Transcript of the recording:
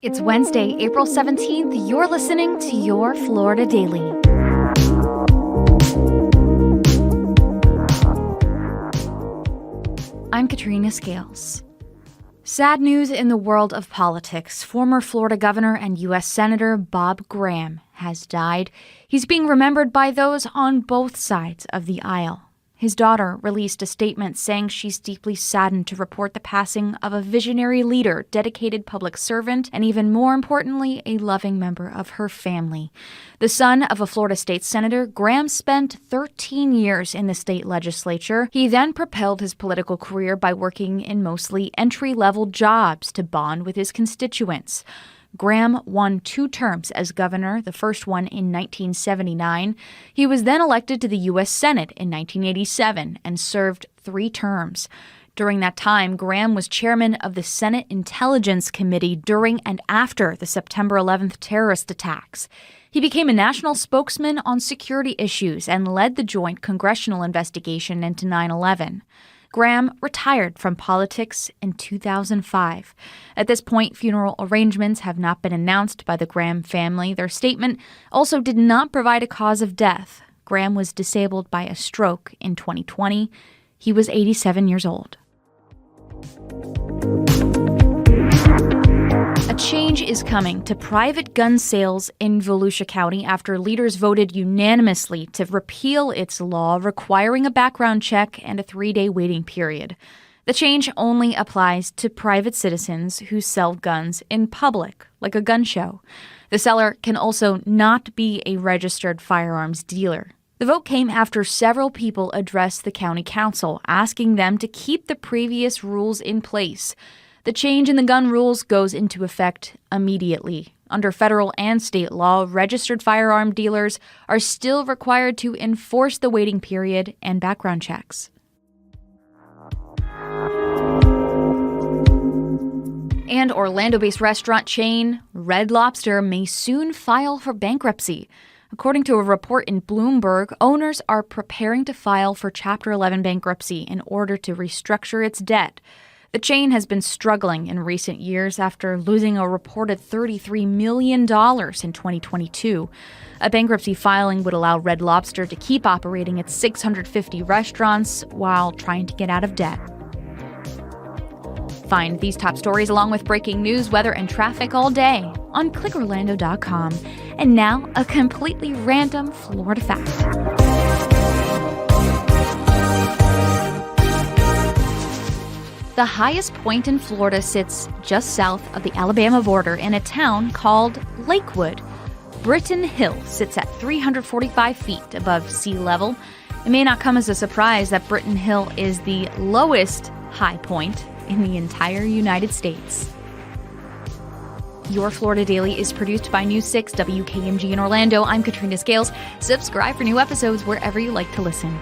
It's Wednesday, April 17th. You're listening to Your Florida Daily. I'm Katrina Scales. Sad news in the world of politics. Former Florida Governor and U.S. Senator Bob Graham has died. He's being remembered by those on both sides of the aisle. His daughter released a statement saying she's deeply saddened to report the passing of a visionary leader, dedicated public servant, and even more importantly, a loving member of her family. The son of a Florida state senator, Graham spent 13 years in the state legislature. He then propelled his political career by working in mostly entry-level jobs to bond with his constituents. Graham won 2 terms as governor, the first one in 1979. He was then elected to the U.S. Senate in 1987 and served 3 terms. During that time, Graham was chairman of the Senate Intelligence Committee during and after the September 11th terrorist attacks. He became a national spokesman on security issues and led the joint congressional investigation into 9/11. Graham retired from politics in 2005. At this point, funeral arrangements have not been announced by the Graham family. Their statement also did not provide a cause of death. Graham was disabled by a stroke in 2020. He was 87 years old. A change is coming to private gun sales in Volusia County after leaders voted unanimously to repeal its law requiring a background check and a 3-day waiting period. The change only applies to private citizens who sell guns in public, like a gun show. The seller can also not be a registered firearms dealer. The vote came after several people addressed the county council, asking them to keep the previous rules in place. The change in the gun rules goes into effect immediately. Under federal and state law, registered firearm dealers are still required to enforce the waiting period and background checks. And Orlando-based restaurant chain Red Lobster may soon file for bankruptcy. According to a report in Bloomberg, owners are preparing to file for Chapter 11 bankruptcy in order to restructure its debt. The chain has been struggling in recent years after losing a reported $33 million in 2022. A bankruptcy filing would allow Red Lobster to keep operating its 650 restaurants while trying to get out of debt. Find these top stories along with breaking news, weather, and traffic all day on clickorlando.com. And now, a completely random Florida fact. The highest point in Florida sits just south of the Alabama border in a town called Lakewood. Britton Hill sits at 345 feet above sea level. It may not come as a surprise that Britton Hill is the lowest high point in the entire United States. Your Florida Daily is produced by News 6 WKMG in Orlando. I'm Katrina Scales. Subscribe for new episodes wherever you like to listen.